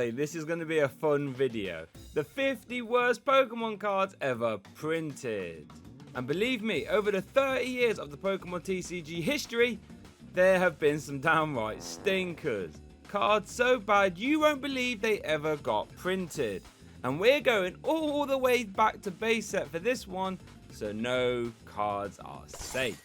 Okay, this is going to be a fun video. The 50 worst Pokemon cards ever printed. And believe me, over the 30 years of the Pokemon TCG history, there have been some downright stinkers. Cards so bad you won't believe they ever got printed. And we're going all the way back to base set for this one, so no cards are safe.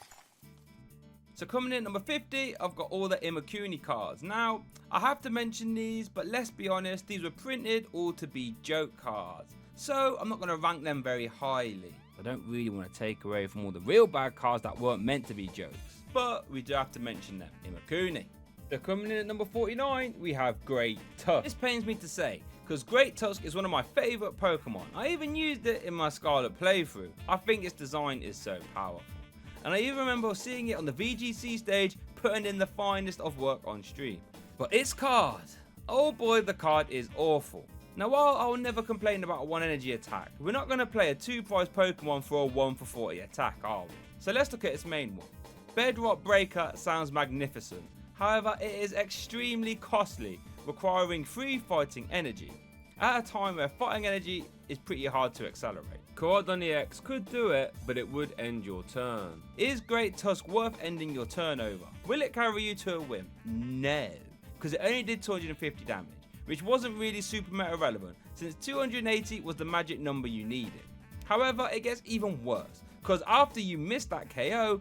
So coming in at number 50, I've got all the Imakuni cards. Now, I have to mention these, but let's be honest, these were printed all to be joke cards. So I'm not going to rank them very highly. I don't really want to take away from all the real bad cards that weren't meant to be jokes. But we do have to mention them, Imakuni. So coming in at number 49, we have Great Tusk. This pains me to say, because Great Tusk is one of my favourite Pokemon. I even used it in my Scarlet playthrough. I think its design is so powerful. And I even remember seeing it on the VGC stage, putting in the finest of work on stream. But its card, oh boy, the card is awful. Now while I will never complain about a 1 energy attack, we're not going to play a 2 prize Pokemon for a 1 for 40 attack, are we? So let's look at its main one. Bedrock Breaker sounds magnificent, however it is extremely costly, requiring 3 fighting energy, at a time where fighting energy is pretty hard to accelerate. Korodon EX could do it, but it would end your turn. Is Great Tusk worth ending your turn over? Will it carry you to a win? No, because it only did 250 damage, which wasn't really super meta relevant, since 280 was the magic number you needed. However, it gets even worse, because after you miss that KO,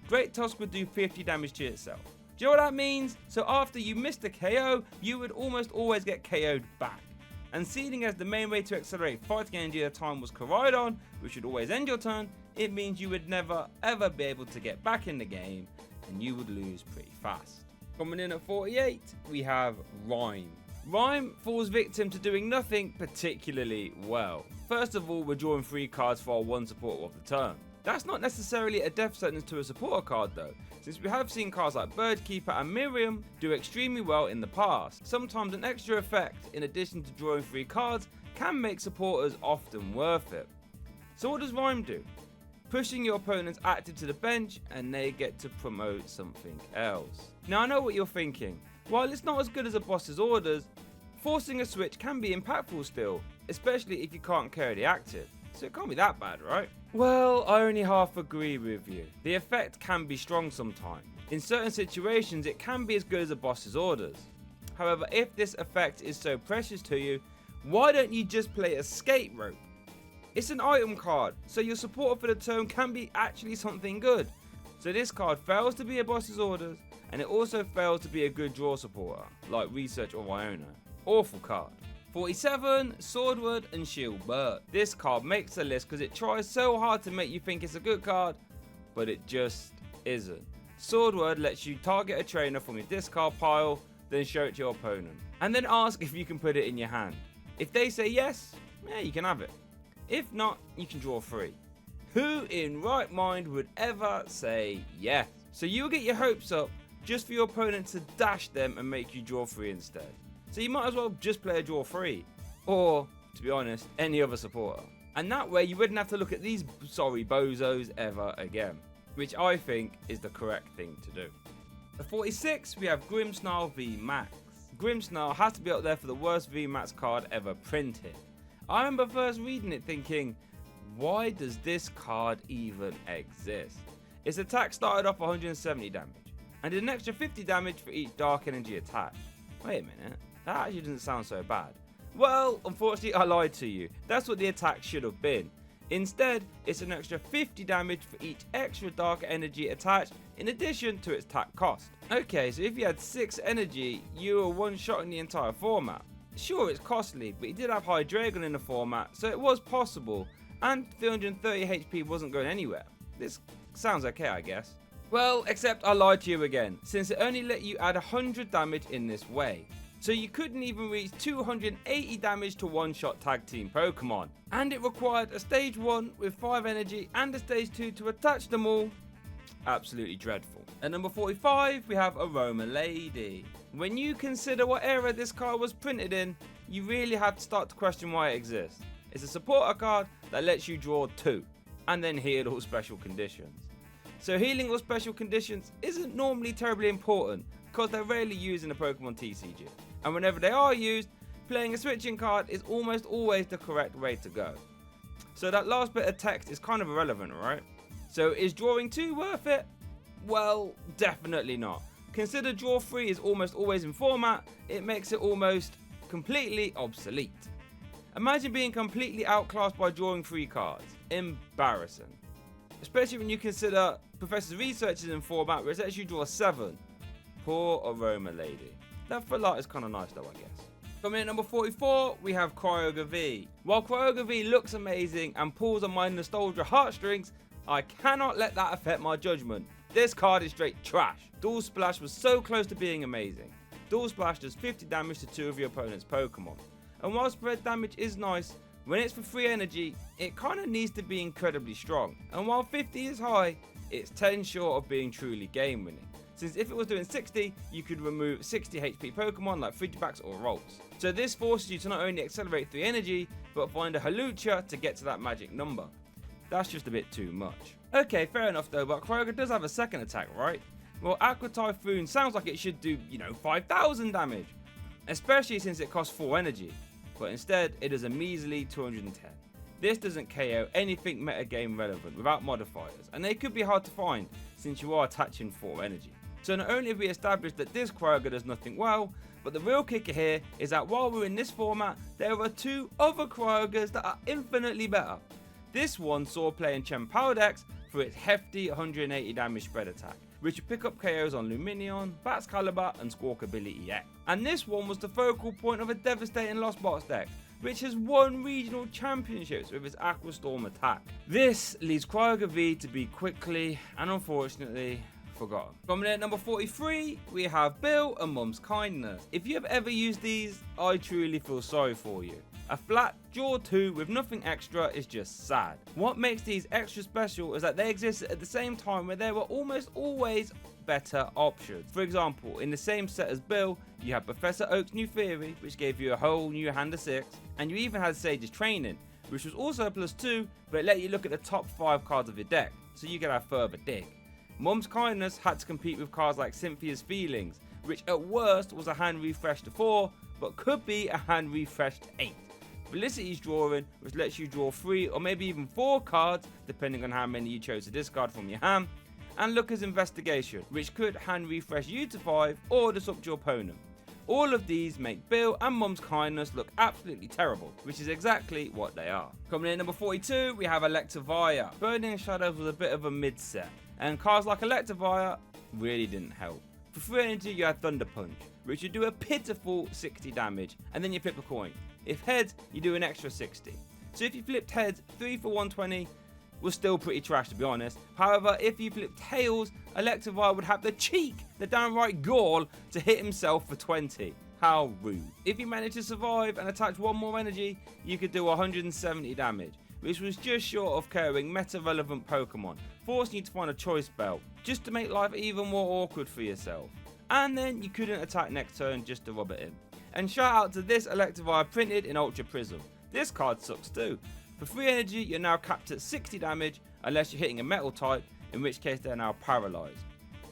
Great Tusk would do 50 damage to itself. Do you know what that means? So after you missed the KO, you would almost always get KO'd back. And seeing as the main way to accelerate fighting energy at the time was Korodon, which would always end your turn, it means you would never ever be able to get back in the game, and you would lose pretty fast. Coming in at 48, we have Rhyme. Rhyme falls victim to doing nothing particularly well. First of all, we're drawing 3 cards for our 1 supporter of the turn. That's not necessarily a death sentence to a supporter card though, since we have seen cards like Birdkeeper and Miriam do extremely well in the past. Sometimes an extra effect, in addition to drawing 3 cards, can make supporters often worth it. So what does Rhyme do? Pushing your opponent's active to the bench and they get to promote something else. Now I know what you're thinking, while it's not as good as a boss's orders, forcing a switch can be impactful still, especially if you can't carry the active. So it can't be that bad, right? Well, I only half agree with you. The effect can be strong sometimes. In certain situations, it can be as good as a boss's orders. However, if this effect is so precious to you, why don't you just play Escape Rope? It's an item card, so your supporter for the turn can be actually something good. So this card fails to be a boss's orders, and it also fails to be a good draw supporter, like Research or Iona. Awful card. 47, Swordward and Shieldbert. This card makes the list because it tries so hard to make you think it's a good card, but it just isn't. Swordward lets you target a trainer from your discard pile, then show it to your opponent, and then ask if you can put it in your hand. If they say yes, yeah, you can have it. If not, you can draw 3. Who in right mind would ever say yes? So you'll get your hopes up just for your opponent to dash them and make you draw 3 instead. So you might as well just play a draw 3, or, to be honest, any other supporter. And that way you wouldn't have to look at these sorry bozos ever again, which I think is the correct thing to do. At 46, we have Grimmsnarl V Max. Grimmsnarl has to be up there for the worst V Max card ever printed. I remember first reading it thinking, why does this card even exist? Its attack started off 170 damage, and did an extra 50 damage for each dark energy attack. Wait a minute. That actually doesn't sound so bad. Well, unfortunately I lied to you. That's what the attack should have been. Instead, it's an extra 50 damage for each extra dark energy attached in addition to its attack cost. Okay, so if you had 6 energy, you were one-shotting the entire format. Sure, it's costly, but you did have Hydreigon in the format, so it was possible, and 330 HP wasn't going anywhere. This sounds okay, I guess. Well, except I lied to you again, since it only let you add 100 damage in this way. So you couldn't even reach 280 damage to one-shot tag team Pokemon. And it required a stage 1 with 5 energy and a stage 2 to attach them all. Absolutely dreadful. At number 45, we have Aroma Lady. When you consider what era this card was printed in, you really have to start to question why it exists. It's a supporter card that lets you draw 2, and then heal all special conditions. So healing all special conditions isn't normally terribly important, because they're rarely used in a Pokemon TCG. And whenever they are used, playing a switching card is almost always the correct way to go. So that last bit of text is kind of irrelevant, right? So is drawing 2 worth it? Well, definitely not. Consider draw 3 is almost always in format, it makes it almost completely obsolete. Imagine being completely outclassed by drawing 3 cards. Embarrassing. Especially when you consider Professor's research is in format where it lets you draw 7. Poor aroma lady. That footlight is kind of nice though, I guess. Coming in at number 44, we have Kyogre V. While Kyogre V looks amazing and pulls on my nostalgia heartstrings, I cannot let that affect my judgment. This card is straight trash. Dual Splash was so close to being amazing. Dual Splash does 50 damage to 2 of your opponent's Pokemon. And while spread damage is nice, when it's for free energy, it kind of needs to be incredibly strong. And while 50 is high, it's 10 short of being truly game winning. Since if it was doing 60, you could remove 60 HP Pokemon like Frigibax or Rolls. So this forces you to not only accelerate 3 energy, but find a Halucha to get to that magic number. That's just a bit too much. Okay, fair enough though, but Kyogre does have a second attack, right? Well, Aqua Typhoon sounds like it should do, 5,000 damage. Especially since it costs 4 energy. But instead, it is a measly 210. This doesn't KO anything metagame relevant without modifiers, and they could be hard to find since you are attaching 4 energy. So not only have we established that this Kyogre does nothing well, but the real kicker here is that while we're in this format, there are 2 other Kyogres that are infinitely better. This one saw play in Chien-Pao decks for its hefty 180 damage spread attack, which would pick up KOs on Lumineon, Baxcalibur and Squawkabilly EX. And this one was the focal point of a devastating Lost Box deck, which has won regional championships with its Aqua Storm attack. This leads Kyogre V to be quickly and unfortunately forgotten. Coming in at number 43, we have Bill and Mum's Kindness. If you have ever used these, I truly feel sorry for you. A flat draw 2 with nothing extra is just sad. What makes these extra special is that they exist at the same time where there were almost always better options. For example, in the same set as Bill, you had Professor Oak's New Theory, which gave you a whole new hand of 6, and you even had Sage's Training, which was also a +2, but it let you look at the top 5 cards of your deck, so you could have further dig. Mum's Kindness had to compete with cards like Cynthia's Feelings, which at worst was a hand refresh to 4, but could be a hand refresh to 8. Felicity's Drawing, which lets you draw 3 or maybe even 4 cards, depending on how many you chose to discard from your hand, and Looker's Investigation, which could hand refresh you to 5 or disrupt your opponent. All of these make Bill and Mum's Kindness look absolutely terrible, which is exactly what they are. Coming in at number 42, we have Electivire. Burning Shadows was a bit of a mid-set, and cards like Electivire really didn't help. For 3 energy, you had Thunder Punch, which would do a pitiful 60 damage, and then you flip a coin. If heads, you do an extra 60. So if you flipped heads, 3 for 120 was still pretty trash, to be honest. However, if you flipped tails, Electivire would have the cheek, the downright gall, to hit himself for 20. How rude. If you managed to survive and attach 1 more energy, you could do 170 damage, which was just short of KOing meta-relevant Pokemon, forcing you to find a choice belt, just to make life even more awkward for yourself. And then you couldn't attack next turn just to rub it in. And shout out to this Electivire printed in Ultra Prism. This card sucks too. For 3 energy, you're now capped at 60 damage unless you're hitting a metal type, in which case they're now paralyzed.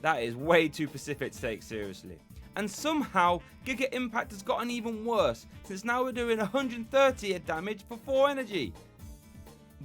That is way too specific to take seriously. And somehow, Giga Impact has gotten even worse, since now we're doing 130 damage for 4 energy.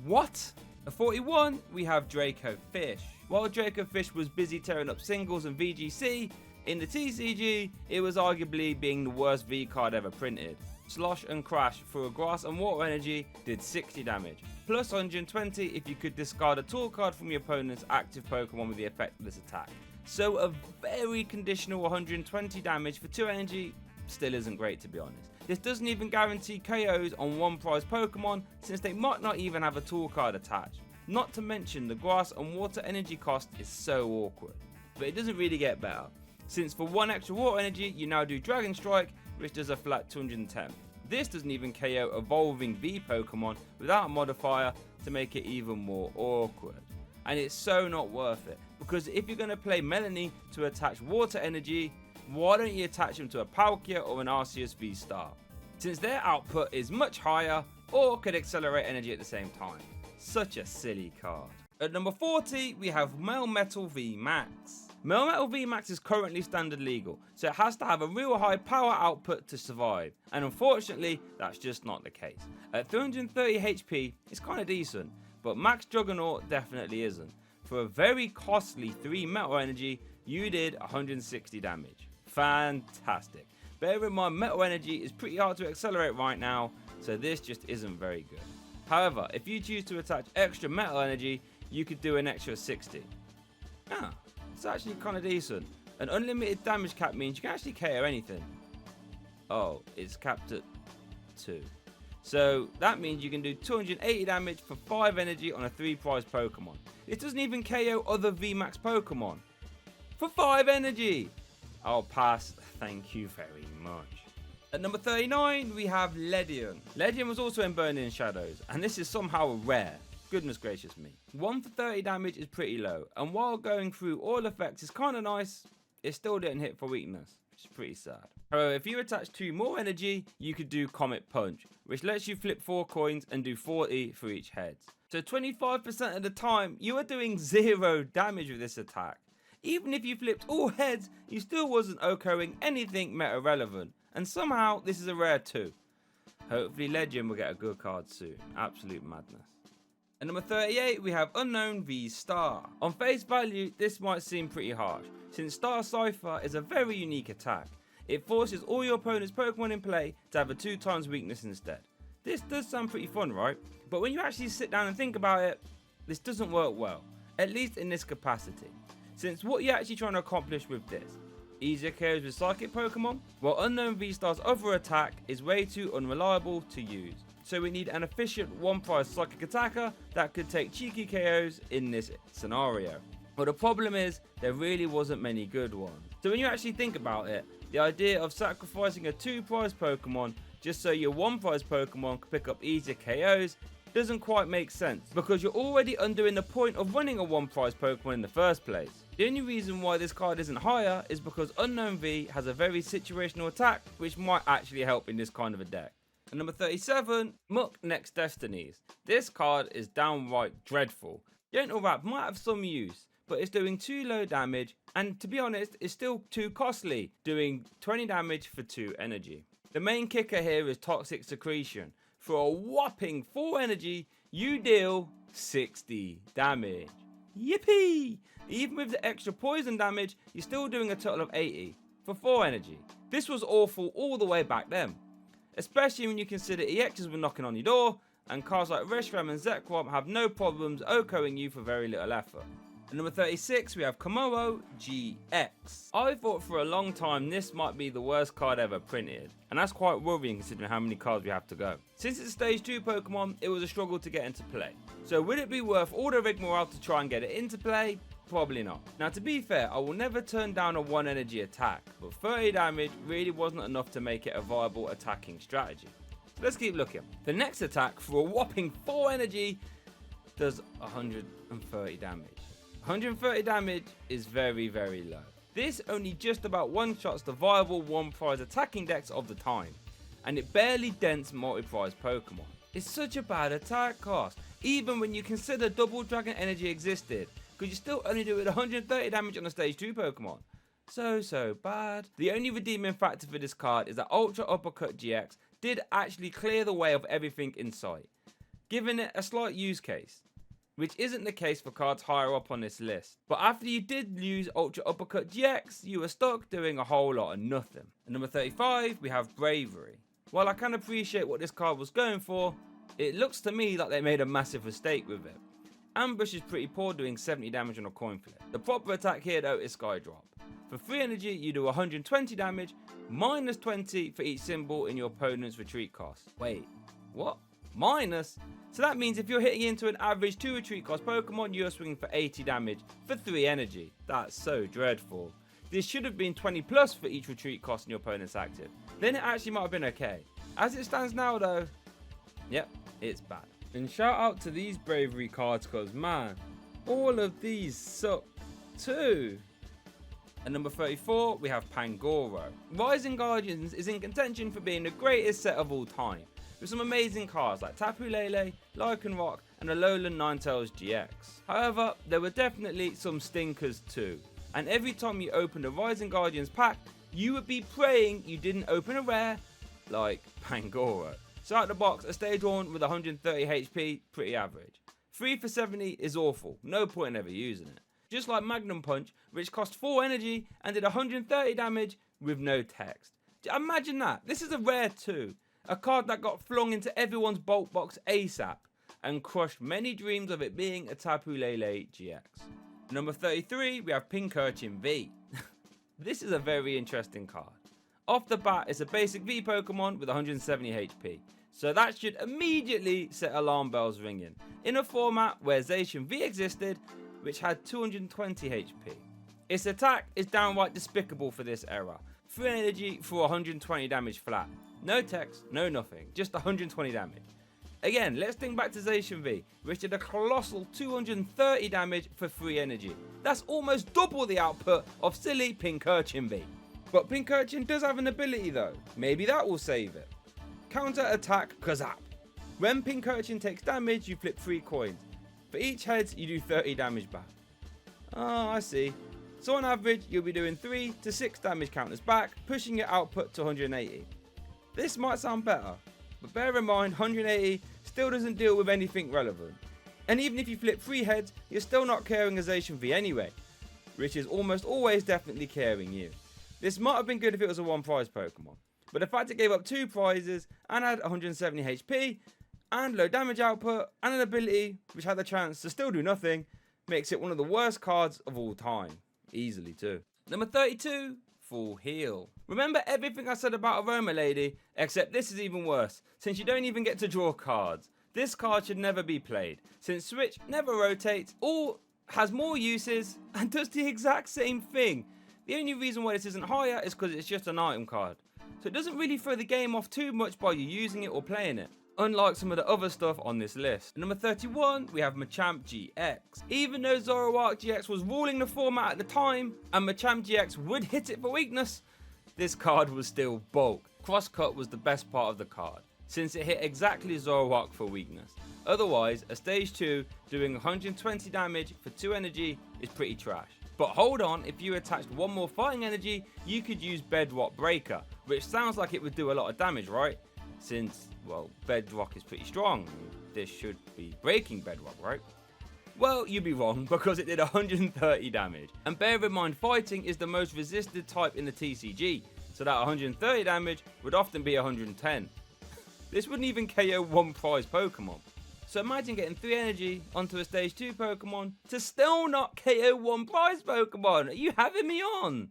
What? At 41, we have Draco Fish. While Draco Fish was busy tearing up singles and VGC, in the TCG, it was arguably being the worst V card ever printed. Slosh and Crash for a grass and water energy did 60 damage, plus 120 if you could discard a tool card from your opponent's active Pokemon with the effect of this attack. So a very conditional 120 damage for 2 energy still isn't great, to be honest. This doesn't even guarantee KOs on 1 prize Pokemon, since they might not even have a tool card attached. Not to mention the grass and water energy cost is so awkward. But it doesn't really get better, since for 1 extra water energy you now do Dragon Strike, which does a flat 210. This doesn't even KO evolving V Pokemon without a modifier to make it even more awkward. And it's so not worth it, because if you're going to play Melanie to attach water energy, why don't you attach them to a Palkia or an Arceus V-Star, since their output is much higher or could accelerate energy at the same time. Such a silly card. At number 40, we have Melmetal V Max. Melmetal VMAX is currently standard legal, so it has to have a real high power output to survive, and unfortunately that's just not the case. At 330 HP it's kinda decent, but Max Juggernaut definitely isn't. For a very costly 3 metal energy, you did 160 damage. Fantastic. Bear in mind, metal energy is pretty hard to accelerate right now, so this just isn't very good. However, if you choose to attach extra metal energy, you could do an extra 60. Ah, it's actually kind of decent. An unlimited damage cap means you can actually KO anything. Oh, it's capped at 2. So that means you can do 280 damage for 5 energy on a 3 prize Pokemon. It doesn't even KO other VMAX Pokemon. For 5 energy! I'll pass, thank you very much. At number 39 we have Ledian. Ledian was also in Burning Shadows, and this is somehow rare. Goodness gracious me. 1 for 30 damage is pretty low, and while going through all effects is kinda nice, it still didn't hit for weakness, which is pretty sad. However, if you attach 2 more energy, you could do Comet Punch, which lets you flip 4 coins and do 40 for each head. So 25% of the time, you are doing 0 damage with this attack. Even if you flipped all heads, you still wasn't OHKOing anything meta relevant, and somehow this is a rare too. Hopefully Legend will get a good card soon. Absolute madness. At number 38 we have Unknown v Star. On face value this might seem pretty harsh, since Star Cypher is a very unique attack. It forces all your opponent's Pokemon in play to have a 2 times weakness instead. This does sound pretty fun, right? But when you actually sit down and think about it, this doesn't work well, at least in this capacity. Since what you're actually trying to accomplish with this? Easier KOs with Psychic Pokemon? Well, Unknown V-Star's other attack is way too unreliable to use. So we need an efficient 1 prize Psychic attacker that could take cheeky KOs in this scenario. But the problem is, there really wasn't many good ones. So when you actually think about it, the idea of sacrificing a 2 prize Pokemon just so your 1 prize Pokemon can pick up easier KOs doesn't quite make sense, because you're already undoing the point of running a 1 prize Pokemon in the first place. The only reason why this card isn't higher is because Unknown V has a very situational attack which might actually help in this kind of a deck. At number 37, Muck Next Destinies. This card is downright dreadful. Gentle Wrap might have some use, but it's doing too low damage, and to be honest, it's still too costly, doing 20 damage for 2 energy. The main kicker here is Toxic Secretion. For a whopping 4 energy, you deal 60 damage. Yippee! Even with the extra poison damage, you're still doing a total of 80 for 4 energy. This was awful all the way back then, especially when you consider EXs were knocking on your door, and cards like Reshiram and Zekrom have no problems OHKOing you for very little effort. At number 36 we have Komoro GX. I thought for a long time this might be the worst card ever printed, and that's quite worrying considering how many cards we have to go. Since it's a stage 2 Pokemon, it was a struggle to get into play. So would it be worth all the rigmarole to try and get it into play? Probably not. Now to be fair, I will never turn down a 1 energy attack, but 30 damage really wasn't enough to make it a viable attacking strategy. So let's keep looking. The next attack for a whopping 4 energy does 130 damage. 130 damage is very, very low. This only just about one-shots the viable 1 prize attacking decks of the time, and it barely dents multi-prize Pokemon. It's such a bad attack cost, even when you consider Double Dragon Energy existed, because you still only do it 130 damage on a stage 2 Pokemon. So bad. The only redeeming factor for this card is that Ultra Uppercut GX did actually clear the way of everything in sight, giving it a slight use case, which isn't the case for cards higher up on this list. But after you did use Ultra Uppercut GX, you were stuck doing a whole lot of nothing. At number 35, we have Bravery. While I can appreciate what this card was going for, it looks to me like they made a massive mistake with it. Ambush is pretty poor, doing 70 damage on a coin flip. The proper attack here though is Skydrop. For 3 energy, you do 120 damage, minus 20 for each symbol in your opponent's retreat cost. Wait, what? Minus? So that means if you're hitting into an average 2 retreat cost Pokemon, you're swinging for 80 damage for 3 energy. That's so dreadful. This should have been 20 plus for each retreat cost in your opponent's active. Then it actually might have been okay. As it stands now though, yep, it's bad. And shout out to these Bravery cards, cause man, all of these suck too. At number 34, we have Pangoro. Rising Guardians is in contention for being the greatest set of all time, with some amazing cards like Tapu Lele, Lycanroc, and Alolan Ninetales GX. However, there were definitely some stinkers too. and every time you opened a Rising Guardians pack, you would be praying you didn't open a rare, like Pangoro. So out the box, a stage 1 with 130 HP, pretty average. 3 for 70 is awful, no point in ever using it. Just like Magnum Punch, which cost 4 energy and did 130 damage with no text. Imagine that, this is a rare too. A card that got flung into everyone's bulk box ASAP and crushed many dreams of it being a Tapu Lele GX. Number 33, we have Pincurchin V. This is a very interesting card. Off the bat, it's a basic V Pokemon with 170 HP. So that should immediately set alarm bells ringing. In a format where Zacian V existed, which had 220 HP. Its attack is downright despicable for this era. 3 energy for 120 damage flat. No text, no nothing, just 120 damage. Again, let's think back to Zacian V, which did a colossal 230 damage for 3 energy. That's almost double the output of silly Pincurchin V. But Pincurchin does have an ability though, maybe that will save it. Counter attack Kazap. When Pincurchin takes damage, you flip 3 coins. For each head, you do 30 damage back. Oh, I see. So on average, you'll be doing 3 to 6 damage counters back, pushing your output to 180. This might sound better, but bear in mind 180 still doesn't deal with anything relevant. And even if you flip 3 heads, you're still not carrying a Zacian V anyway, which is almost always definitely carrying you. This might have been good if it was a 1 prize Pokemon, but the fact it gave up 2 prizes and had 170 HP and low damage output and an ability which had the chance to still do nothing makes it one of the worst cards of all time. Easily too. Number 32, Full Heal. Remember everything I said about Aroma Lady, except this is even worse, since you don't even get to draw cards. This card should never be played, since Switch never rotates, or has more uses, and does the exact same thing. The only reason why this isn't higher is because it's just an item card. So it doesn't really throw the game off too much by you using it or playing it, unlike some of the other stuff on this list. Number 31, we have Machamp GX. Even though Zoroark GX was ruling the format at the time, and Machamp GX would hit it for weakness, this card was still bulk. Crosscut was the best part of the card, since it hit exactly Zoroark for weakness. Otherwise, a stage 2 doing 120 damage for 2 energy is pretty trash. But hold on, if you attached 1 more fighting energy, you could use Bedrock Breaker, which sounds like it would do a lot of damage, right? Since, well, Bedrock is pretty strong. This should be breaking Bedrock, right? Well, you'd be wrong, because it did 130 damage. And bear in mind, fighting is the most resisted type in the TCG, so that 130 damage would often be 110. This wouldn't even KO 1 prize Pokemon. So imagine getting 3 energy onto a stage 2 Pokemon to still not KO 1 prize Pokemon. Are you having me on?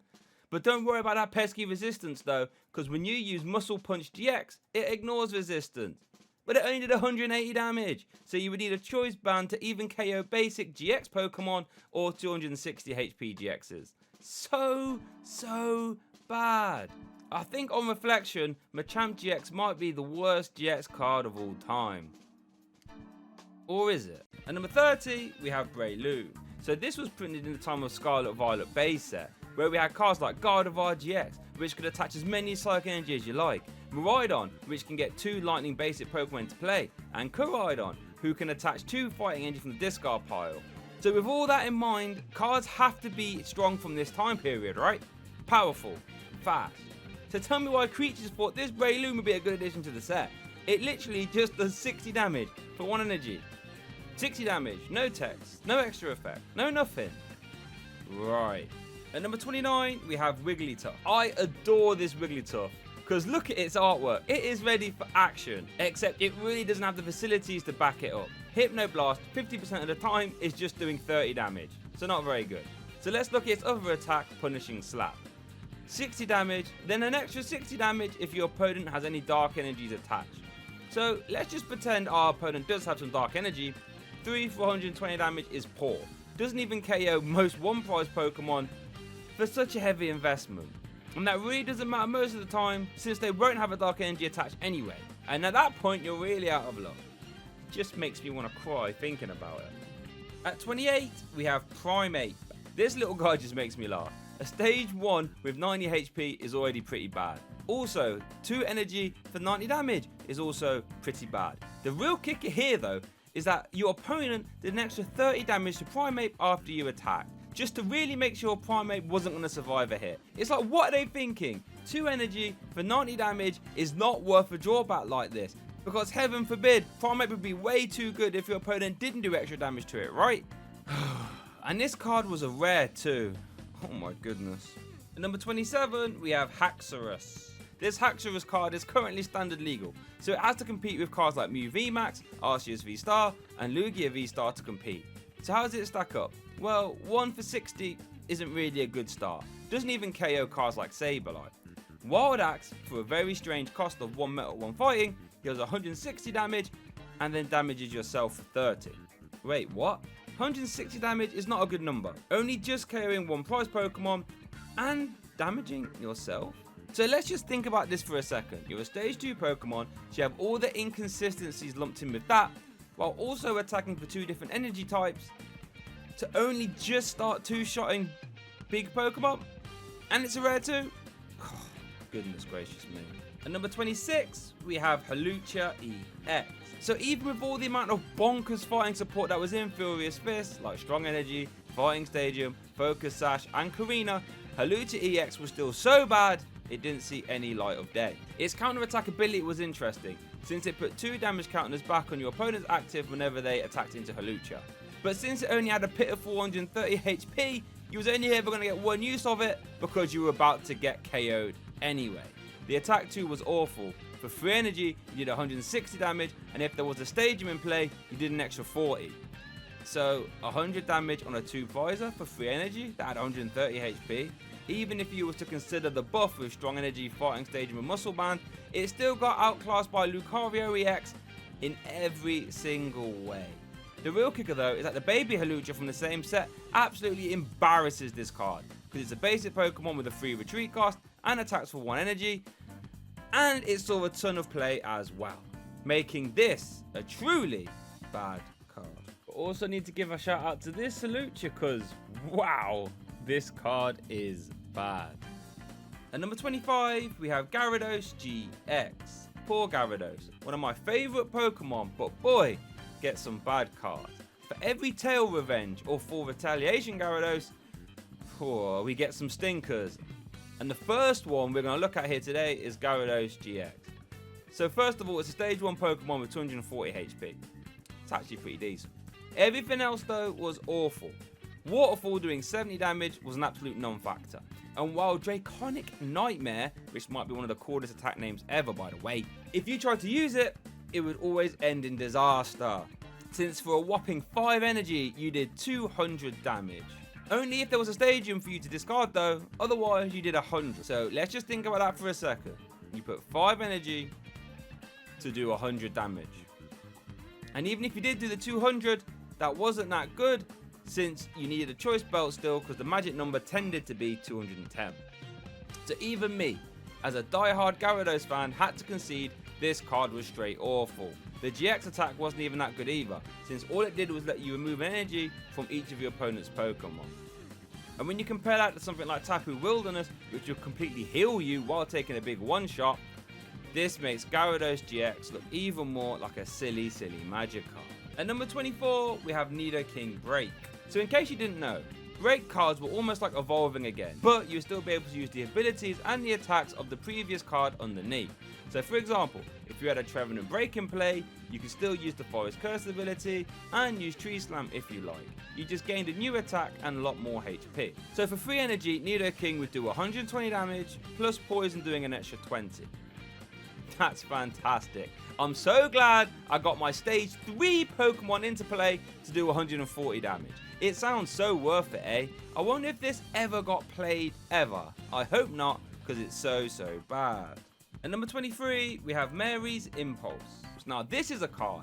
But don't worry about that pesky resistance though, because when you use Muscle Punch GX, it ignores resistance. But it only did 180 damage, so you would need a choice band to even KO basic GX Pokemon or 260 HP GXs. So bad. I think on reflection, Machamp GX might be the worst GX card of all time. Or is it? At number 30, we have Breloom. So this was printed in the time of Scarlet Violet base set, where we had cards like Gardevoir GX, which could attach as many Psychic Energy as you like, Miraidon, which can get 2 Lightning basic Pokemon into play, and Koraidon, who can attach 2 Fighting Energy from the discard pile. So with all that in mind, cards have to be strong from this time period, right? Powerful, fast. So tell me why creatures thought this Breloom would be a good addition to the set. It literally just does 60 damage for 1 energy. 60 damage, no text, no extra effect, no nothing. Right. At number 29, we have Wigglytuff. I adore this Wigglytuff, because look at its artwork. It is ready for action, except it really doesn't have the facilities to back it up. Hypnoblast, 50% of the time, is just doing 30 damage, so not very good. So let's look at its other attack, Punishing Slap. 60 damage, then an extra 60 damage if your opponent has any dark energies attached. So let's just pretend our opponent does have some dark energy. 3 for 120 damage is poor. Doesn't even KO most 1 prize Pokemon for such a heavy investment. And that really doesn't matter most of the time, since they won't have a dark energy attached anyway. And at that point, you're really out of luck. It just makes me want to cry thinking about it. At 28, we have Primeape. This little guy just makes me laugh. A stage 1 with 90 HP is already pretty bad. Also, 2 energy for 90 damage is also pretty bad. The real kicker here though is that your opponent did an extra 30 damage to Primeape after you attack. just to really make sure Primate wasn't going to survive a hit. It's like, what are they thinking? 2 energy for 90 damage is not worth a drawback like this. Because heaven forbid, Primate would be way too good if your opponent didn't do extra damage to it, right? And this card was a rare too. Oh my goodness. At number 27, we have Haxorus. This Haxorus card is currently standard legal, so it has to compete with cards like Mew VMAX, Arceus V-Star, and Lugia V-Star to compete. So how does it stack up? Well, 1 for 60 isn't really a good start. Doesn't even KO cards like Sableye. Wild Axe, for a very strange cost of 1 metal, 1 fighting, deals 160 damage and then damages yourself for 30. Wait, what? 160 damage is not a good number. Only just KOing 1 prize Pokemon and damaging yourself? So let's just think about this for a second. You're a stage 2 Pokemon, so you have all the inconsistencies lumped in with that, while also attacking for 2 different energy types, to only just start 2-shotting big Pokemon? And it's a rare too? Oh, goodness gracious me. At number 26, we have Hawlucha EX. So even with all the amount of bonkers fighting support that was in Furious Fist, like Strong Energy, Fighting Stadium, Focus Sash, and Karina, Hawlucha EX was still so bad, it didn't see any light of day. Its counter-attack ability was interesting, since it put 2 damage counters back on your opponent's active whenever they attacked into Hawlucha. But since it only had a pitiful 130 HP, you was only ever going to get 1 use of it because you were about to get KO'd anyway. The attack 2 was awful. For 3 energy, you did 160 damage, and if there was a stadium in play, you did an extra 40. So 100 damage on a 2 visor for 3 energy that had 130 HP. Even if you was to consider the buff with Strong Energy, Fighting Stadium, and Muscle Band, it still got outclassed by Lucario EX in every single way. The real kicker though is that the baby Hawlucha from the same set absolutely embarrasses this card, because it's a basic Pokemon with a 3 retreat cost and attacks for 1 energy, and it saw a ton of play as well, making this a truly bad card. But also need to give a shout out to this Hawlucha, because wow, this card is bad. At number 25, we have Gyarados GX. Poor Gyarados, one of my favourite Pokemon, but boy, get some bad cards. For every Tail Revenge or Full Retaliation Gyarados, we get some stinkers. And the first one we're going to look at here today is Gyarados GX. So first of all, it's a stage 1 Pokemon with 240 HP. It's actually pretty decent. Everything else though was awful. Waterfall doing 70 damage was an absolute non-factor. And while Draconic Nightmare, which might be one of the coolest attack names ever by the way, if you tried to use it, it would always end in disaster. Since for a whopping 5 energy, you did 200 damage. Only if there was a stadium for you to discard though, otherwise you did 100. So let's just think about that for a second. You put 5 energy to do 100 damage. And even if you did do the 200, that wasn't that good, since you needed a choice belt still, because the magic number tended to be 210. So even me, as a die-hard Gyarados fan, had to concede this card was straight awful. The GX attack wasn't even that good either, since all it did was let you remove energy from each of your opponent's Pokemon. And when you compare that to something like Tapu Wilderness, which will completely heal you while taking a big one-shot, this makes Gyarados GX look even more like a silly Magikarp. At number 24, we have Nidoking Break. So in case you didn't know, Break cards were almost like evolving again, but you would still be able to use the abilities and the attacks of the previous card underneath. So for example, if you had a Trevenant Break in play, you could still use the Forest Curse ability and use Tree Slam if you like. You just gained a new attack and a lot more HP. So for 3 energy, Nidoking would do 120 damage, plus Poison doing an extra 20. That's fantastic. I'm so glad I got my stage 3 Pokemon into play to do 140 damage. It sounds so worth it, eh? I wonder if this ever got played ever. I hope not, because it's so bad. At number 23, we have Mary's Impulse. Now this is a card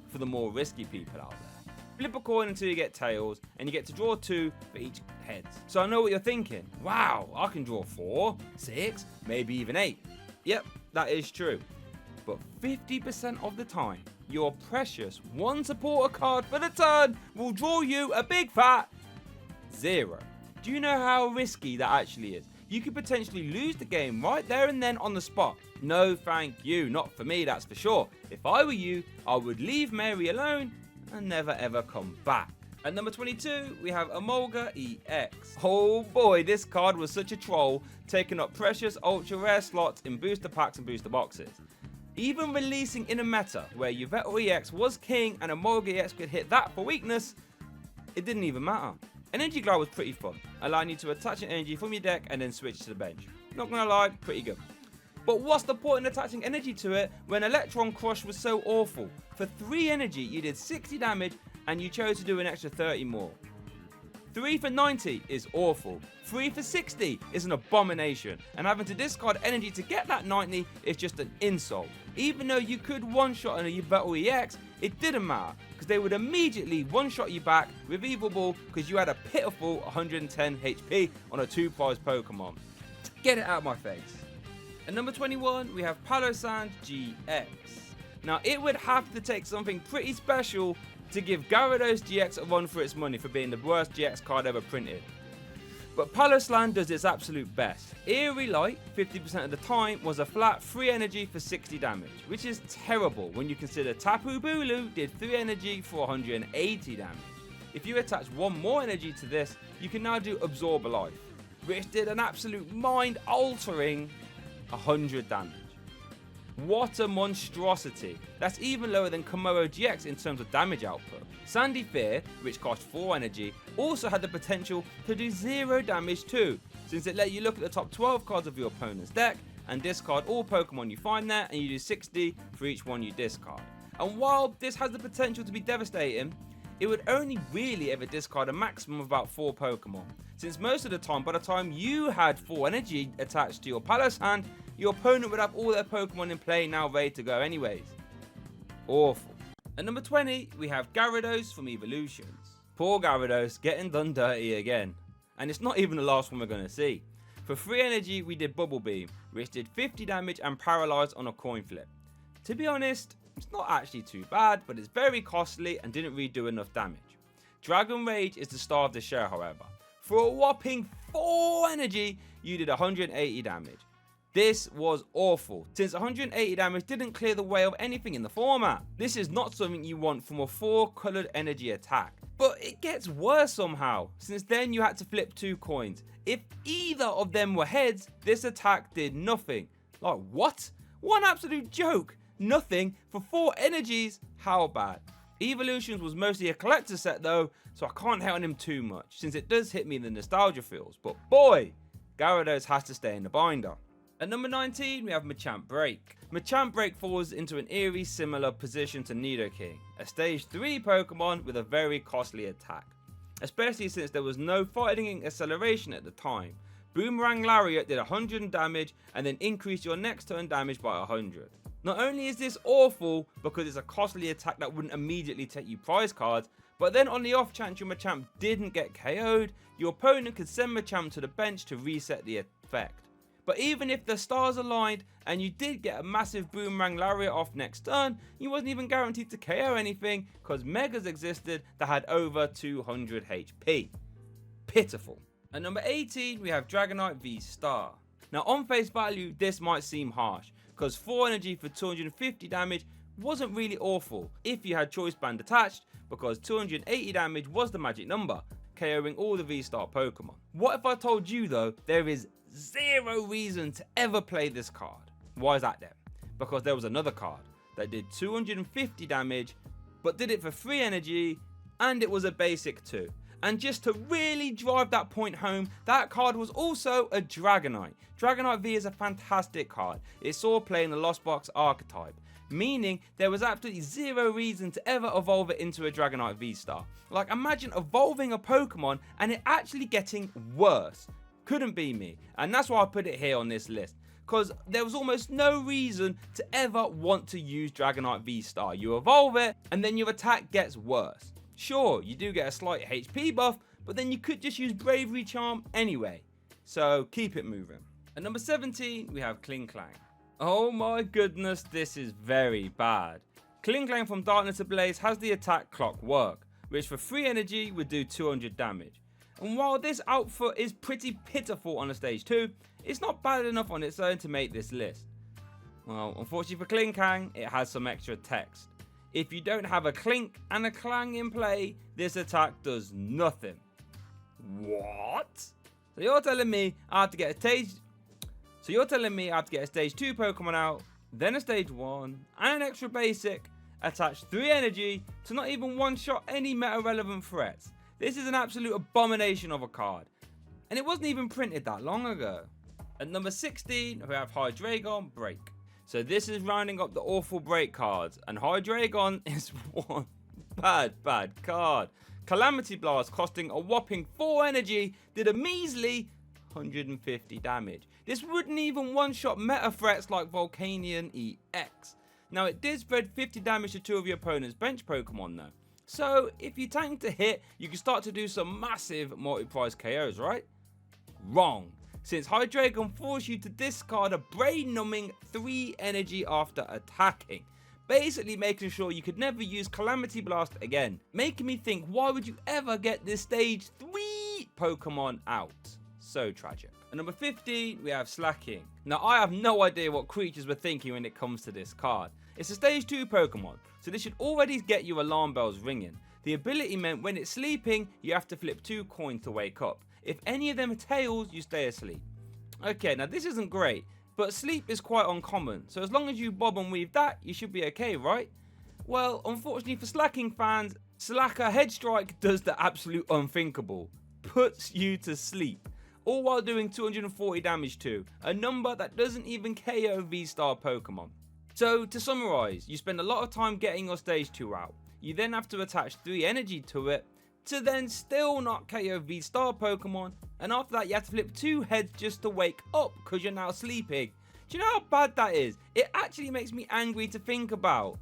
for the more risky people out there. Flip a coin until you get tails, and you get to draw 2 for each heads. So I know what you're thinking. Wow, I can draw 4, 6, maybe even 8. Yep, that is true. But 50% of the time, your precious 1 supporter card for the turn will draw you a big fat 0. Do you know how risky that actually is? You could potentially lose the game right there and then on the spot. No thank you, not for me, that's for sure. If I were you, I would leave Mary alone and never ever come back. At number 22, we have Emolga EX. Oh boy, this card was such a troll, taking up precious ultra rare slots in booster packs and booster boxes. Even releasing in a meta where Yveltal EX was king and Emolga EX could hit that for weakness, it didn't even matter. Energy Glide was pretty fun, allowing you to attach an energy from your deck and then switch to the bench. Not gonna lie, pretty good. But what's the point in attaching energy to it when Electron Crush was so awful? For 3 energy, you did 60 damage and you chose to do an extra 30 more. 3 for 90 is awful. 3 for 60 is an abomination. And having to discard energy to get that 90 is just an insult. Even though you could one-shot on a Yveltal EX, it didn't matter, because they would immediately one-shot you back with Evil Ball because you had a pitiful 110 HP on a 2-prize Pokemon. Get it out of my face. At number 21, we have Palossand GX. Now, it would have to take something pretty special to give Gyarados GX a run for its money for being the worst GX card ever printed. But Palossand does its absolute best. Eerie Light, 50% of the time, was a flat 3 energy for 60 damage, which is terrible when you consider Tapu Bulu did 3 energy for 180 damage. If you attach 1 more energy to this, you can now do Absorb a Life, which did an absolute mind-altering 100 damage. What a monstrosity. That's even lower than Komoro GX in terms of damage output. Sandy Fear, which cost 4 energy, also had the potential to do 0 damage too, since it let you look at the top 12 cards of your opponent's deck and discard all Pokemon you find there, and you do 60 for each one you discard. And while this has the potential to be devastating, it would only really ever discard a maximum of about 4 Pokemon, since most of the time, by the time you had 4 energy attached to your Palossand, your opponent would have all their Pokemon in play now ready to go anyways. Awful. At number 20, we have Gyarados from Evolutions. Poor Gyarados getting done dirty again. And it's not even the last one we're going to see. For 3 energy, we did Bubble Beam, which did 50 damage and paralyzed on a coin flip. To be honest, it's not actually too bad, but it's very costly and didn't really do enough damage. Dragon Rage is the star of the show, however. For a whopping 4 energy, you did 180 damage. This was awful, since 180 damage didn't clear the way of anything in the format. This is not something you want from a 4 coloured energy attack. But it gets worse somehow, since then you had to flip 2 coins. If either of them were heads, this attack did nothing. Like what? What an absolute joke. Nothing for 4 energies? How bad? Evolutions was mostly a collector set though, so I can't hate on him too much, since it does hit me in the nostalgia feels. But boy, Gyarados has to stay in the binder. At number 19, we have Machamp Break. Machamp Break falls into an eerie similar position to Nidoking, a stage 3 Pokemon with a very costly attack, especially since there was no fighting acceleration at the time. Boomerang Lariat did 100 damage and then increased your next turn damage by 100. Not only is this awful because it's a costly attack that wouldn't immediately take you prize cards, but then on the off chance your Machamp didn't get KO'd, your opponent could send Machamp to the bench to reset the effect. But even if the stars aligned and you did get a massive Boomerang Lariat off next turn, you wasn't even guaranteed to KO anything because Megas existed that had over 200 HP. Pitiful. At number 18, we have Dragonite V-Star. Now on face value, this might seem harsh, because 4 energy for 250 damage wasn't really awful if you had Choice Band attached, because 280 damage was the magic number, KOing all the V-Star Pokemon. What if I told you though, there is 0 reason to ever play this card? Why is that then? Because there was another card that did 250 damage, but did it for 3 energy, and it was a basic too. And just to really drive that point home, that card was also a Dragonite. Dragonite V is a fantastic card. It saw play in the Lost Box archetype, meaning there was absolutely 0 reason to ever evolve it into a Dragonite V-Star. Like imagine evolving a Pokemon and it actually getting worse. Couldn't be me, and that's why I put it here on this list, because there was almost no reason to ever want to use Dragonite V-Star. You evolve it and then your attack gets worse. Sure, you do get a slight HP buff, but then you could just use Bravery Charm anyway. So keep it moving. At number 17, we have Klinklang. Oh my goodness, this is very bad. Klinklang from Darkness Ablaze has the attack Clockwork, which for 3 energy would do 200 damage. And while this output is pretty pitiful on a stage 2, it's not bad enough on its own to make this list. Well, unfortunately for Klinklang, it has some extra text. If you don't have a Clink and a Clang in play, this attack does nothing. What? So you're telling me I have to get a stage 2 Pokemon out, then a stage 1, and an extra basic, attach 3 energy to not even one-shot any meta-relevant threats. This is an absolute abomination of a card, and it wasn't even printed that long ago. At number 16, we have Hydreigon Break. So this is rounding up the awful break cards, and Hydreigon is one bad card. Calamity Blast, costing a whopping 4 energy, did a measly 150 damage. This wouldn't even one-shot meta threats like Volcanion EX. Now it did spread 50 damage to 2 of your opponent's bench Pokemon though. So if you tank to hit, you can start to do some massive multi-price KOs, right? Wrong. Since Hydreigon forced you to discard a brain-numbing 3 energy after attacking. Basically making sure you could never use Calamity Blast again. Making me think, why would you ever get this stage 3 Pokemon out? So tragic. At number 15, we have Slacking. Now I have no idea what creatures were thinking when it comes to this card. It's a stage 2 Pokemon, so this should already get you alarm bells ringing. The ability meant when it's sleeping, you have to flip 2 coins to wake up. If any of them are tails, you stay asleep. Okay, now this isn't great, but sleep is quite uncommon, so as long as you bob and weave that, you should be okay, right? Well, unfortunately for Slacking fans, Slacker Head Strike does the absolute unthinkable. Puts you to sleep, all while doing 240 damage to a number that doesn't even KO V-Star Pokemon. So to summarise, you spend a lot of time getting your stage 2 out, you then have to attach 3 energy to it, to then still not KO V-Star Pokemon, and after that you have to flip 2 heads just to wake up because you're now sleeping. Do you know how bad that is? It actually makes me angry to think about.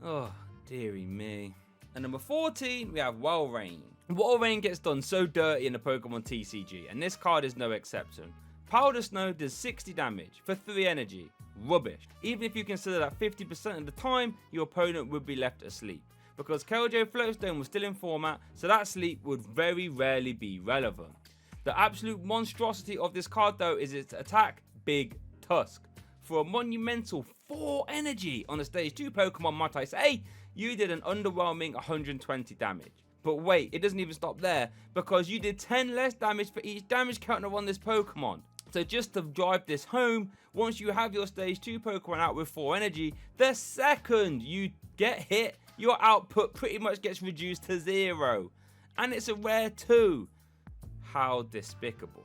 Oh, dearie me. At number 14, we have Walrein. Walrein gets done so dirty in the Pokemon TCG, and this card is no exception. Powder Snow does 60 damage for 3 energy. Rubbish. Even if you consider that 50% of the time, your opponent would be left asleep. Because Keljo Floatstone was still in format, so that sleep would very rarely be relevant. The absolute monstrosity of this card though is its attack, Big Tusk. For a monumental 4 energy on a stage 2 Pokemon, might I say, you did an underwhelming 120 damage. But wait, it doesn't even stop there, because you did 10 less damage for each damage counter on this Pokemon. So just to drive this home, once you have your stage 2 Pokemon out with 4 energy, the second you get hit, your output pretty much gets reduced to 0. And it's a rare too. How despicable.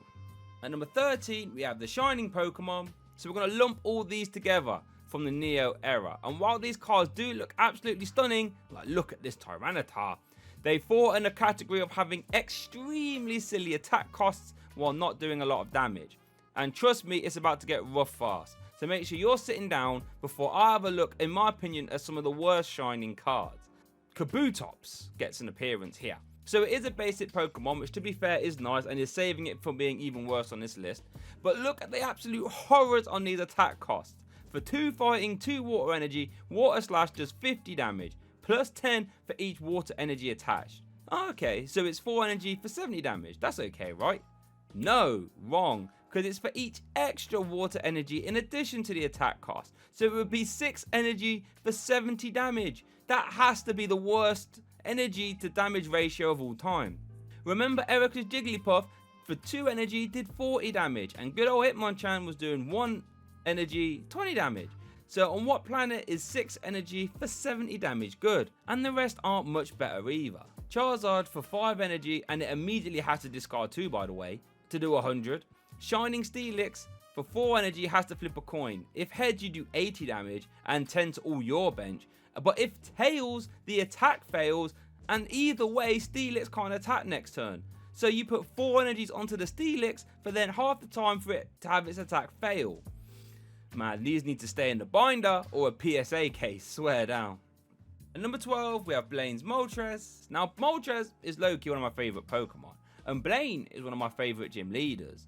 At number 13, we have the Shining Pokemon. So we're going to lump all these together from the Neo era. And while these cards do look absolutely stunning, like look at this Tyranitar, they fall in the category of having extremely silly attack costs while not doing a lot of damage. And trust me, it's about to get rough fast. So make sure you're sitting down before I have a look, in my opinion, at some of the worst Shining cards. Kabutops gets an appearance here. So it is a basic Pokemon, which to be fair is nice and is saving it from being even worse on this list. But look at the absolute horrors on these attack costs. For 2 fighting, 2 water energy, Water Slash does 50 damage, plus 10 for each water energy attached. Okay, so it's 4 energy for 70 damage, that's okay, right? No, wrong, because it's for each extra water energy in addition to the attack cost. So it would be 6 energy for 70 damage. That has to be the worst energy to damage ratio of all time. Remember Erika's Jigglypuff for 2 energy did 40 damage, and good old Hitmonchan was doing 1 energy 20 damage. So on what planet is 6 energy for 70 damage good? And the rest aren't much better either. Charizard for 5 energy, and it immediately has to discard 2 by the way, to do 100. Shining Steelix for 4 energy has to flip a coin. If heads you do 80 damage and 10 to all your bench. But if tails, the attack fails, and either way Steelix can't attack next turn. So you put 4 energies onto the Steelix for then half the time for it to have its attack fail. Man, these need to stay in the binder or a PSA case, swear down. At number 12, we have Blaine's Moltres. Now, Moltres is low-key one of my favourite Pokemon, and Blaine is one of my favourite gym leaders.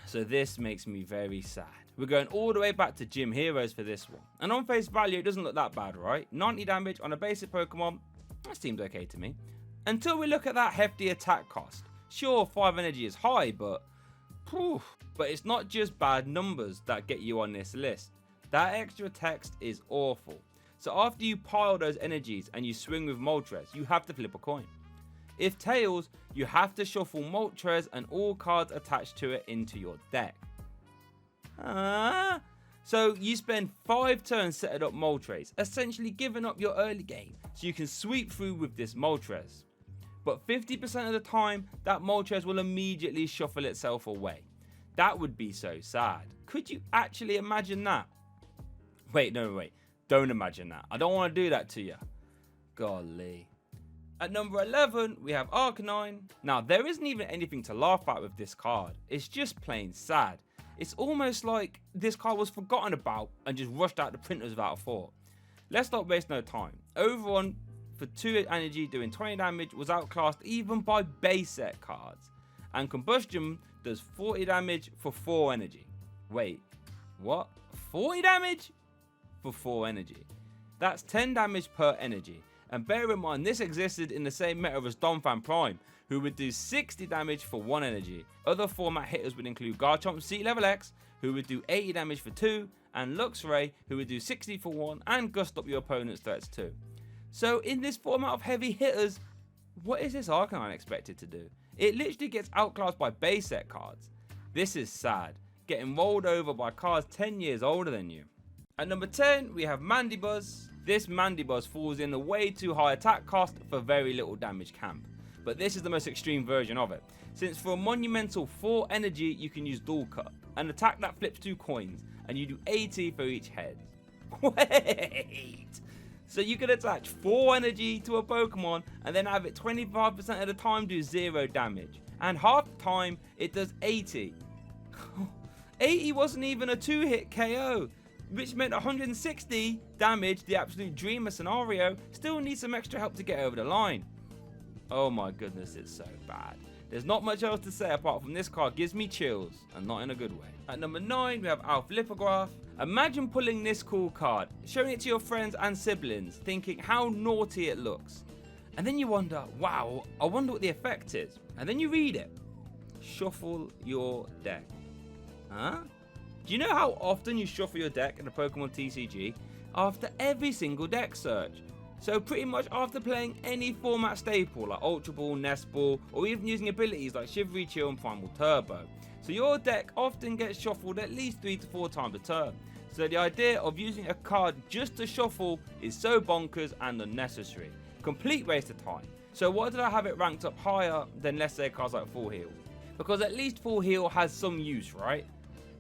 So this makes me very sad. We're going all the way back to Gym Heroes for this one. And on face value, it doesn't look that bad, right? 90 damage on a basic Pokemon, that seems okay to me. Until we look at that hefty attack cost. Sure, 5 energy is high, but it's not just bad numbers that get you on this list. That extra text is awful. So after you pile those energies and you swing with Moltres, you have to flip a coin. If tails, you have to shuffle Moltres and all cards attached to it into your deck. So you spend 5 turns setting up Moltres, essentially giving up your early game so you can sweep through with this Moltres. But 50% of the time, that Moltres will immediately shuffle itself away. That would be so sad. Could you actually imagine that? Wait, don't imagine that. I don't want to do that to you. Golly. At number 11, we have Arcanine. Now, there isn't even anything to laugh at with this card. It's just plain sad. It's almost like this card was forgotten about and just rushed out the printers without a thought. Let's not waste no time. Overrun for 2 energy doing 20 damage was outclassed even by base set cards. And Combustion does 40 damage for 4 energy. Wait, what? 40 damage? For 4 energy. That's 10 damage per energy. And bear in mind, this existed in the same meta as Donphan Prime, who would do 60 damage for 1 energy. Other format hitters would include Garchomp Sea Level X, who would do 80 damage for 2, and Luxray, who would do 60 for 1, and gust up your opponent's threats too. So in this format of heavy hitters, what is this Arcanine expected to do? It literally gets outclassed by base set cards. This is sad, getting rolled over by cards 10 years older than you. At number 10, we have Mandibuzz. This Mandibuzz falls in the way too high attack cost for very little damage camp. But this is the most extreme version of it, since for a monumental 4 energy you can use Dual Cut, an attack that flips 2 coins, and you do 80 for each head. Wait! So you can attach 4 energy to a Pokemon and then have it 25% of the time do 0 damage, and half the time it does 80. 80 wasn't even a 2-hit KO, which meant 160 damage, the absolute dreamer scenario, still needs some extra help to get over the line. Oh my goodness, it's so bad. There's not much else to say apart from this card gives me chills, and not in a good way. At number 9, we have Alphalipograph. Imagine pulling this cool card, showing it to your friends and siblings, thinking how naughty it looks. And then you wonder, wow, I wonder what the effect is. And then you read it. Shuffle your deck. Huh? Do you know how often you shuffle your deck in the Pokemon TCG? After every single deck search. So pretty much after playing any format staple like Ultra Ball, Nest Ball, or even using abilities like Shivery Chill and Primal Turbo. So your deck often gets shuffled at least 3 to 4 times a turn. So the idea of using a card just to shuffle is so bonkers and unnecessary. Complete waste of time. So why did I have it ranked up higher than, let's say, cards like Full Heal? Because at least Full Heal has some use, right?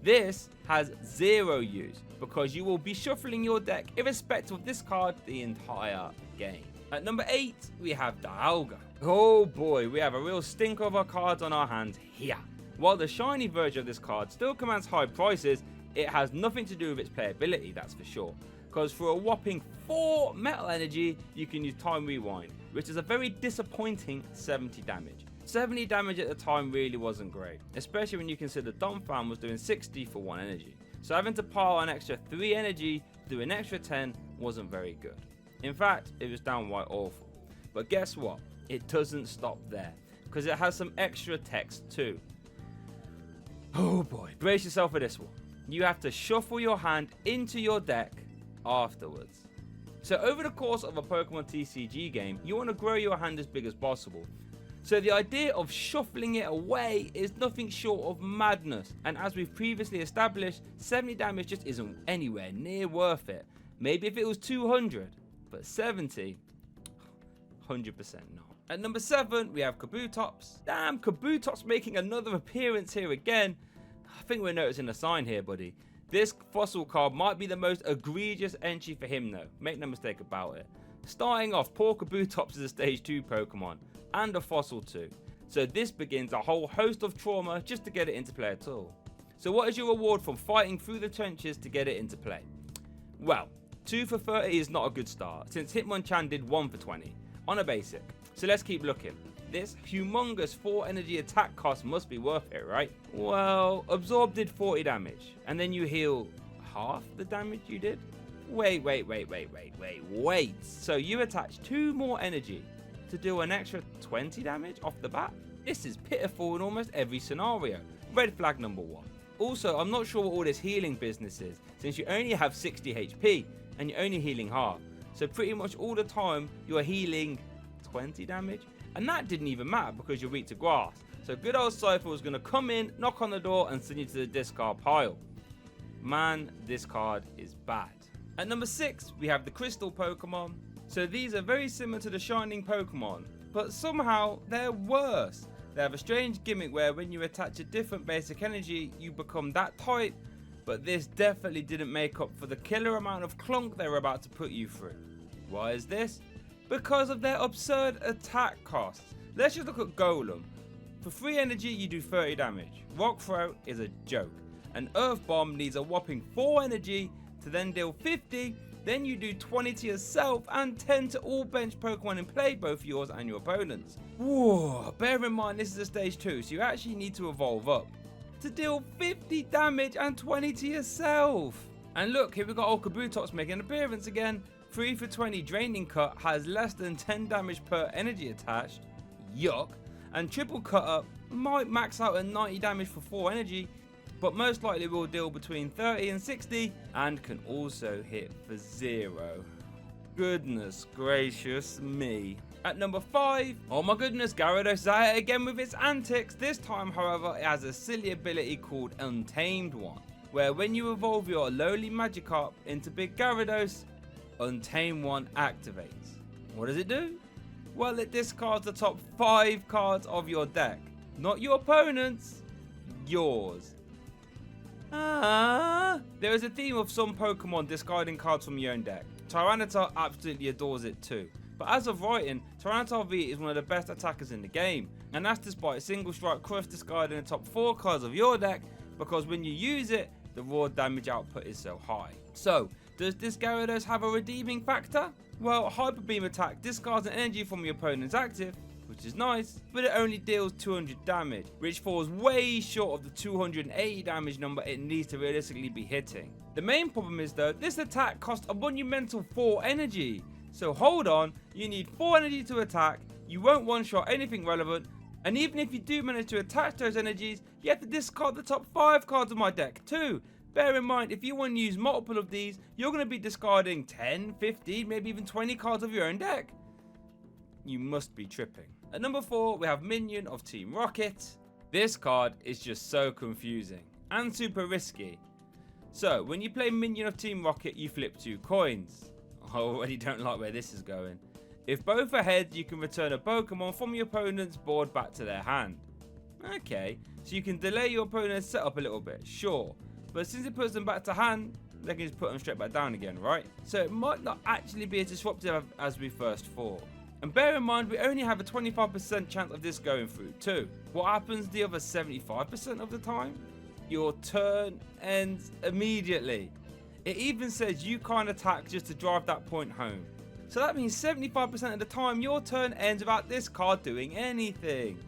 This has 0 use because you will be shuffling your deck irrespective of this card the entire game. At number 8, we have Dialga. Oh boy, we have a real stink of our cards on our hands here. While the shiny version of this card still commands high prices, it has nothing to do with its playability, that's for sure. Because for a whopping 4 Metal Energy, you can use Time Rewind, which is a very disappointing 70 damage. 70 damage at the time really wasn't great, especially when you consider Donphan was doing 60 for 1 energy. So having to pile an extra 3 energy to do an extra 10 wasn't very good. In fact, it was downright awful. But guess what? It doesn't stop there, because it has some extra text too. Oh boy, brace yourself for this one. You have to shuffle your hand into your deck afterwards. So over the course of a Pokemon TCG game, you want to grow your hand as big as possible. So the idea of shuffling it away is nothing short of madness, and as we've previously established, 70 damage just isn't anywhere near worth it. Maybe if it was 200, but 70, 100% not. At number 7, we have Kabutops. Damn, Kabutops making another appearance here again. I think we're noticing a sign here, buddy. This fossil card might be the most egregious entry for him though, make no mistake about it. Starting off, poor Kabutops is a stage 2 Pokemon, and a fossil too. So this begins a whole host of trauma just to get it into play at all. So what is your reward from fighting through the trenches to get it into play? Well, 2 for 30 is not a good start, since Hitmonchan did 1 for 20, on a basic. So let's keep looking. This humongous 4 energy attack cost must be worth it, right? Well, Absorb did 40 damage, and then you heal half the damage you did? Wait. So you attach 2 more energy to do an extra 20 damage off the bat? This is pitiful in almost every scenario. Red flag number 1. Also, I'm not sure what all this healing business is, since you only have 60 HP, and you're only healing half. So pretty much all the time you're healing 20 damage. And that didn't even matter because you're weak to grass. So good old Cypher was going to come in, knock on the door and send you to the discard pile. Man, this card is bad. At number 6, we have the Crystal Pokemon. So these are very similar to the Shining Pokemon, but somehow they're worse. They have a strange gimmick where when you attach a different basic energy, you become that type, but this definitely didn't make up for the killer amount of clunk they were about to put you through. Why is this? Because of their absurd attack costs. Let's just look at Golem. For 3 energy, you do 30 damage. Rock Throw is a joke. And Earth Bomb needs a whopping 4 energy to then deal 50. Then you do 20 to yourself and 10 to all bench Pokemon in play, both yours and your opponent's. Whoa, bear in mind this is a stage 2, so you actually need to evolve up to deal 50 damage and 20 to yourself. And look, here we got old Kabutops making an appearance again. 3 for 20 Draining Cut has less than 10 damage per energy attached. Yuck. And Triple Cut Up might max out at 90 damage for 4 energy, but most likely will deal between 30 and 60 and can also hit for 0. Goodness gracious me. At number 5, oh my goodness, Gyarados is at it again with its antics. This time, however, it has a silly ability called Untamed One, where when you evolve your lowly Magikarp into Big Gyarados, Untamed One activates. What does it do? Well, it discards the top 5 cards of your deck. Not your opponent's, yours. There is a theme of some Pokemon discarding cards from your own deck. Tyranitar absolutely adores it too. But as of writing, Tyranitar V is one of the best attackers in the game. And that's despite Single Strike Crush discarding the top 4 cards of your deck, because when you use it, the raw damage output is so high. So, does this Gyarados have a redeeming factor? Well, Hyper Beam attack discards an energy from your opponent's active, which is nice, but it only deals 200 damage, which falls way short of the 280 damage number it needs to realistically be hitting. The main problem is though, this attack costs a monumental 4 energy. So hold on, you need 4 energy to attack, you won't one-shot anything relevant, and even if you do manage to attach those energies, you have to discard the top 5 cards of my deck too. Bear in mind, if you want to use multiple of these, you're going to be discarding 10, 15, maybe even 20 cards of your own deck. You must be tripping. At number 4, we have Minion of Team Rocket. This card is just so confusing and super risky. So, when you play Minion of Team Rocket, you flip 2 coins. I already don't like where this is going. If both are heads, you can return a Pokemon from your opponent's board back to their hand. Okay, so you can delay your opponent's setup a little bit, sure. But since it puts them back to hand, they can just put them straight back down again, right? So it might not actually be as disruptive as we first thought. And bear in mind, we only have a 25% chance of this going through too. What happens the other 75% of the time? Your turn ends immediately. It even says you can't attack just to drive that point home. So that means 75% of the time your turn ends without this card doing anything.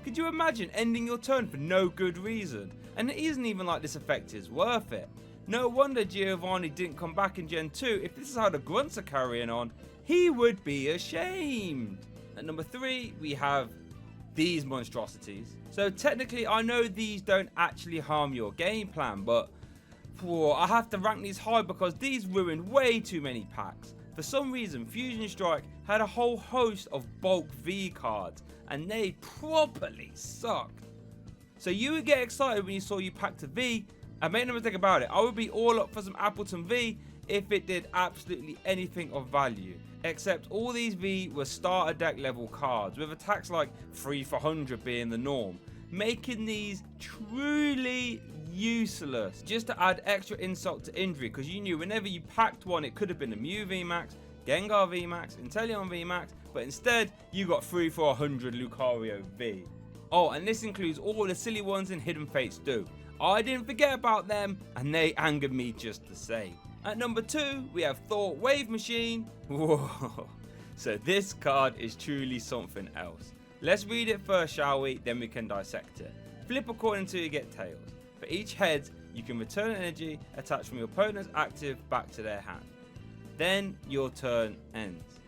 Could you imagine ending your turn for no good reason? And it isn't even like this effect is worth it. No wonder Giovanni didn't come back in Gen 2. If this is how the grunts are carrying on, he would be ashamed. At number 3, we have these monstrosities. So technically, I know these don't actually harm your game plan, but I have to rank these high because these ruined way too many packs. For some reason, Fusion Strike had a whole host of bulk V cards, and they properly sucked. So you would get excited when you saw you packed a V, and make no mistake about it, I would be all up for some Appleton V if it did absolutely anything of value. Except all these V were starter deck level cards, with attacks like 3 for 100 being the norm, making these truly useless, just to add extra insult to injury, because you knew whenever you packed one it could have been a Mew VMAX, Gengar VMAX, Inteleon VMAX, but instead you got 3 for 100 Lucario V. Oh, and this includes all the silly ones in Hidden Fates too. I didn't forget about them, and they angered me just the same. At number 2, we have Thought Wave Machine. Whoa. So this card is truly something else. Let's read it first, shall we? Then we can dissect it. Flip a coin until you get tails. For each head, you can return energy attached from your opponent's active back to their hand. Then your turn ends.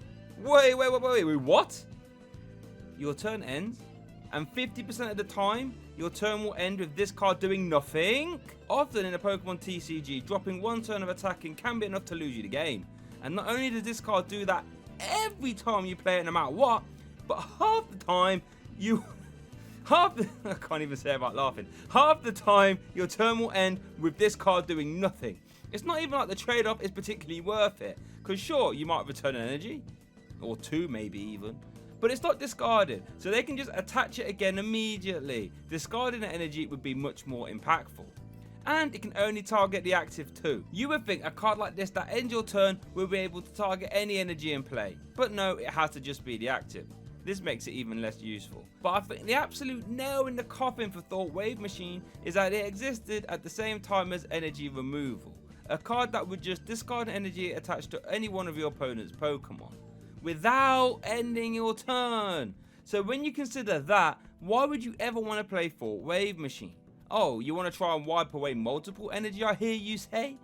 Wait, what? Your turn ends? And 50% of the time, your turn will end with this card doing nothing? Often in a Pokemon TCG, dropping one turn of attacking can be enough to lose you the game. And not only does this card do that every time you play it, no matter what, but half the time I can't even say it without laughing. Half the time your turn will end with this card doing nothing. It's not even like the trade-off is particularly worth it. Because sure, you might return an energy, or two maybe even, but it's not discarded, so they can just attach it again immediately. Discarding an energy would be much more impactful. And it can only target the active too. You would think a card like this that ends your turn will be able to target any energy in play, but no, it has to just be the active. This makes it even less useful. But I think the absolute nail in the coffin for Thought Wave Machine is that it existed at the same time as energy removal. A card that would just discard an energy attached to any one of your opponent's Pokemon without ending your turn. So when you consider that, why would you ever want to play Thought Wave Machine? Oh, you want to try and wipe away multiple energy, I hear you say?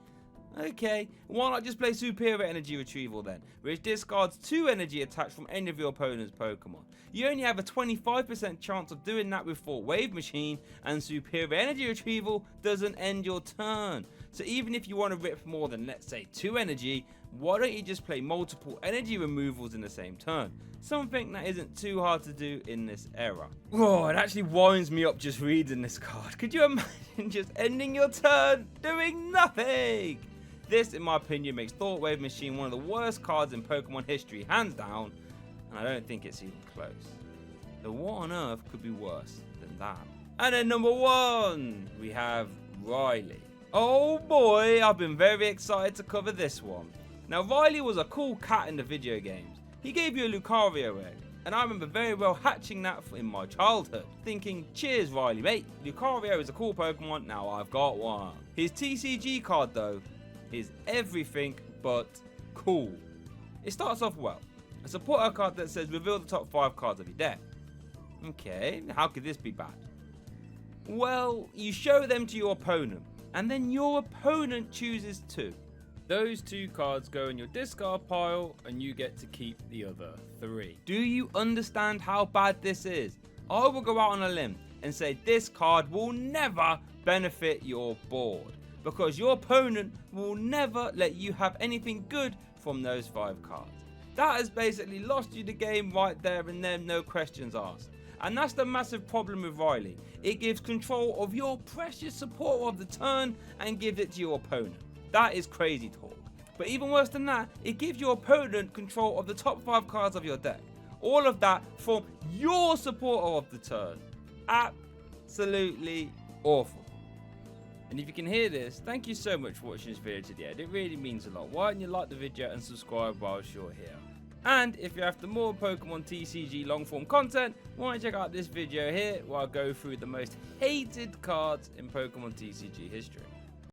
Okay, why not just play Superior Energy Retrieval then, which discards 2 energy attached from any of your opponent's Pokemon. You only have a 25% chance of doing that with Thought Wave Machine, and Superior Energy Retrieval doesn't end your turn. So even if you want to rip more than, let's say, 2 energy, why don't you just play multiple energy removals in the same turn? Something that isn't too hard to do in this era. Oh, it actually winds me up just reading this card. Could you imagine just ending your turn doing nothing? This, in my opinion, makes Thought Wave Machine one of the worst cards in Pokemon history, hands down, and I don't think it's even close. So what on earth could be worse than that? And then number 1, we have Riley. Oh boy, I've been very excited to cover this one. Now, Riley was a cool cat in the video games. He gave you a Lucario egg, and I remember very well hatching that in my childhood, thinking, cheers Riley mate, Lucario is a cool Pokemon, now I've got one. His TCG card though, is everything but cool. It starts off well. A supporter card that says reveal the top 5 cards of your deck. Okay, how could this be bad? Well, you show them to your opponent, and then your opponent chooses 2. Those 2 cards go in your discard pile, and you get to keep the other 3. Do you understand how bad this is? I will go out on a limb and say this card will never benefit your board, because your opponent will never let you have anything good from those 5 cards. That has basically lost you the game right there and then, no questions asked. And that's the massive problem with Riley. It gives control of your precious support of the turn and gives it to your opponent. That is crazy talk. But even worse than that, it gives your opponent control of the top 5 cards of your deck. All of that from your supporter of the turn. Absolutely awful. And if you can hear this, thank you so much for watching this video to the end. It really means a lot. Why don't you like the video and subscribe whilst you're here? And if you're after more Pokemon TCG long form content, why don't you check out this video here where I go through the most hated cards in Pokemon TCG history.